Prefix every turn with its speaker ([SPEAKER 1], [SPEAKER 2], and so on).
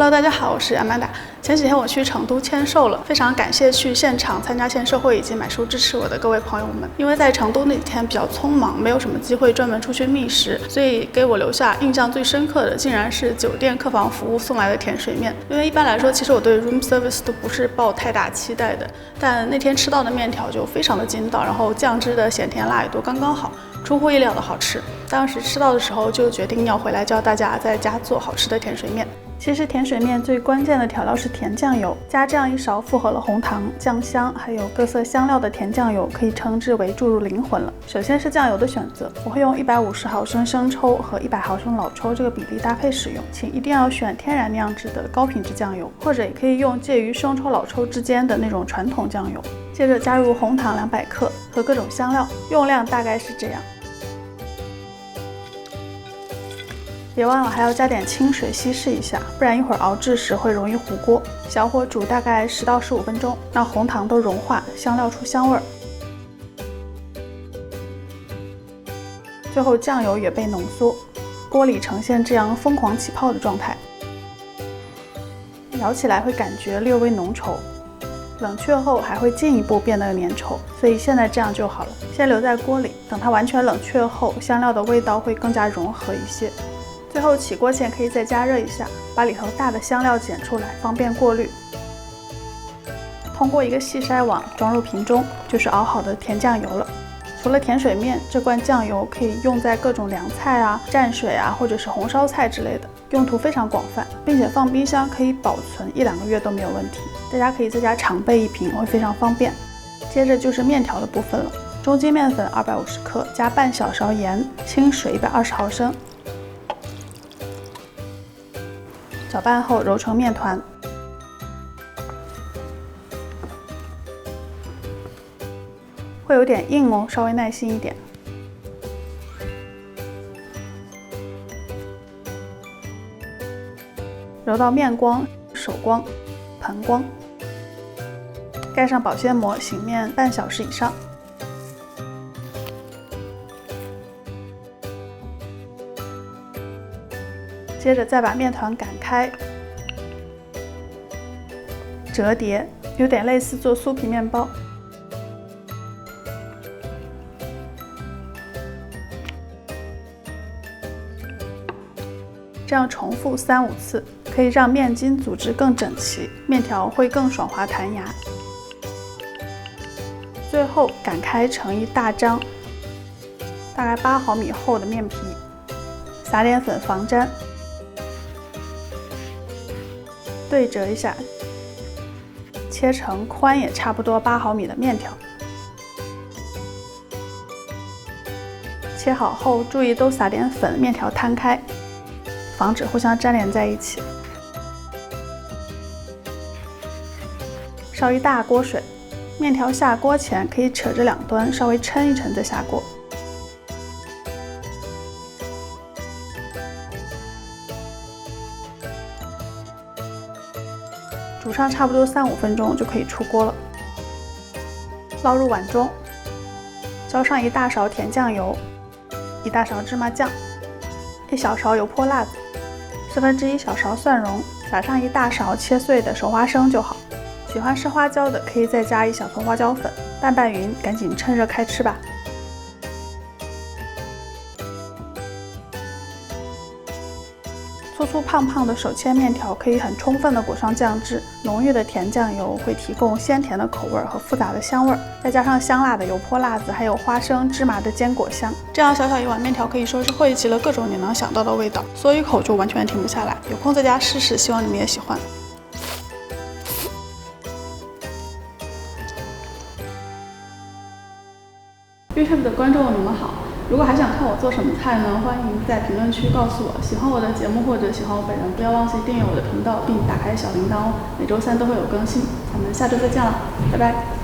[SPEAKER 1] Hello， 大家好，我是 Amanda。前几天我去成都签售了，非常感谢去现场参加签售会以及买书支持我的各位朋友们。因为在成都那几天比较匆忙，没有什么机会专门出去觅食，所以给我留下印象最深刻的竟然是酒店客房服务送来的甜水面。因为一般来说，其实我对 room service 都不是抱太大期待的，但那天吃到的面条就非常的筋道，然后酱汁的咸甜辣也都刚刚好，出乎意料的好吃。当时吃到的时候就决定要回来教大家在家做好吃的甜水面。其实甜水面最关键的调料是甜酱油，加这样一勺复合了红糖、酱香还有各色香料的甜酱油，可以称之为注入灵魂了。首先是酱油的选择，我会用150毫升生抽和100毫升老抽这个比例搭配使用，请一定要选天然酿制的高品质酱油，或者也可以用介于生抽、老抽之间的那种传统酱油。接着加入红糖200克和各种香料，用量大概是这样。别忘了还要加点清水稀释一下，不然一会儿熬制时会容易糊锅。小火煮大概10到15分钟，让红糖都融化，香料出香味儿。最后酱油也被浓缩，锅里呈现这样疯狂起泡的状态，咬起来会感觉略微浓稠，冷却后还会进一步变得粘稠，所以现在这样就好了。先留在锅里，等它完全冷却后，香料的味道会更加融合一些。最后起锅前可以再加热一下，把里头大的香料剪出来，方便过滤。通过一个细筛网装入瓶中，就是熬好的甜酱油了。除了甜水面，这罐酱油可以用在各种凉菜啊、蘸水啊，或者是红烧菜之类的，用途非常广泛，并且放冰箱可以保存1-2个月都没有问题。大家可以在家常备一瓶，会非常方便。接着就是面条的部分了，中筋面粉250克，加半小勺盐，清水120毫升。搅拌后揉成面团，会有点硬哦，稍微耐心一点。揉到面光、手光、盆光，盖上保鲜膜，醒面半小时以上。接着再把面团擀开，折叠，有点类似做酥皮面包。这样重复3-5次，可以让面筋组织更整齐，面条会更爽滑弹牙。最后擀开成一大张，大概8毫米厚的面皮，撒点粉防粘。对折一下，切成宽也差不多8毫米的面条。切好后，注意都撒点粉，面条摊开，防止互相粘连在一起。烧一大锅水，面条下锅前可以扯着两端稍微抻一抻再下锅。煮上差不多3-5分钟就可以出锅了。捞入碗中，浇上1大勺甜酱油，1大勺芝麻酱，1小勺油泼辣子，1/4小勺蒜蓉，撒上1大勺切碎的熟花生就好。喜欢吃花椒的可以再加1小撮花椒粉，拌拌匀，赶紧趁热开吃吧。粗粗胖胖的手切面条可以很充分的裹上酱汁，浓郁的甜酱油会提供鲜甜的口味和复杂的香味，再加上香辣的油泼辣子，还有花生、芝麻的坚果香，这样小小一碗面条可以说是汇集了各种你能想到的味道，嗦一口就完全停不下来。有空在家试试，希望你们也喜欢。YouTube 的观众你们好，如果还想看我做什么菜呢，欢迎在评论区告诉我。喜欢我的节目或者喜欢我本人，不要忘记订阅我的频道并打开小铃铛哦，每周3都会有更新。咱们下周再见了，拜拜。